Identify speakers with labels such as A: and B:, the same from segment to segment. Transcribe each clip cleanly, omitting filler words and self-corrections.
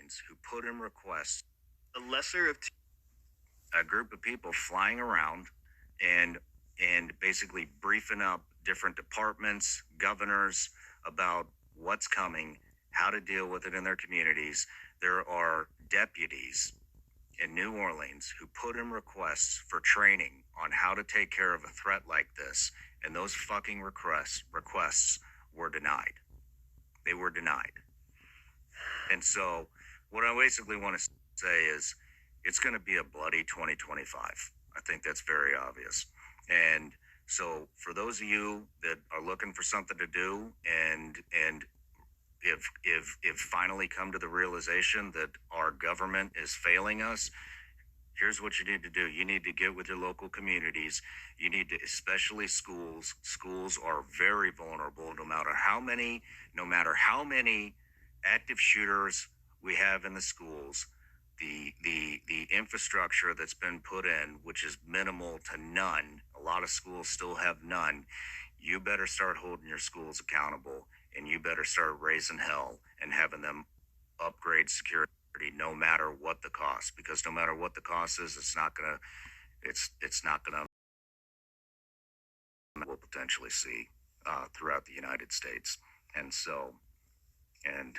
A: Orleans who put in requests, the lesser of a group of people flying around and basically briefing up different departments, governors about what's coming, how to deal with it in their communities. There are deputies in New Orleans who put in requests for training on how to take care of a threat like this, and those fucking requests were denied. They were denied. And so what I basically want to say is it's going to be a bloody 2025. I think that's very obvious. And so for those of you that are looking for something to do and if finally come to the realization that our government is failing us, here's what you need to do. You need to get with your local communities. You need to, especially schools. Schools are very vulnerable no matter how many active shooters we have in the schools. The infrastructure that's been put in, which is minimal to none, a lot of schools still have none. You better start holding your schools accountable, and you better start raising hell and having them upgrade security no matter what the cost, because no matter what the cost is, it's not gonna we'll potentially see throughout the United States. And so, and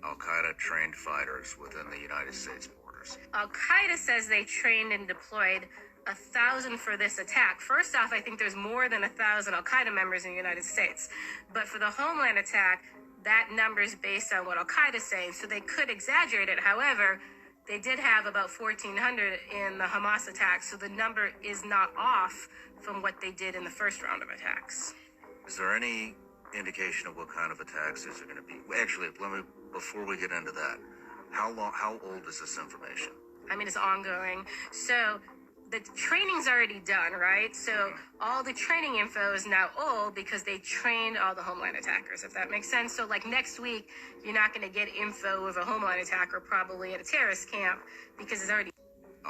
A: Al-Qaeda trained fighters within the United States borders.
B: Al-Qaeda says they trained and deployed 1,000 for this attack. First off, I think there's more than 1,000 Al-Qaeda members in the United States. But for the Homeland attack, that number is based on what Al-Qaeda is saying, so they could exaggerate it. However, they did have about 1,400 in the Hamas attack, so the number is not off from what they did in the first round of attacks.
A: Is there any indication of what kind of attacks these are going to be? Actually, before we get into that, how old is this information?
B: I mean, it's ongoing. So the training's already done, right? So all the training info is now old because they trained all the Homeland attackers, if that makes sense. So like next week, you're not going to get info of a Homeland attacker probably at a terrorist camp because it's already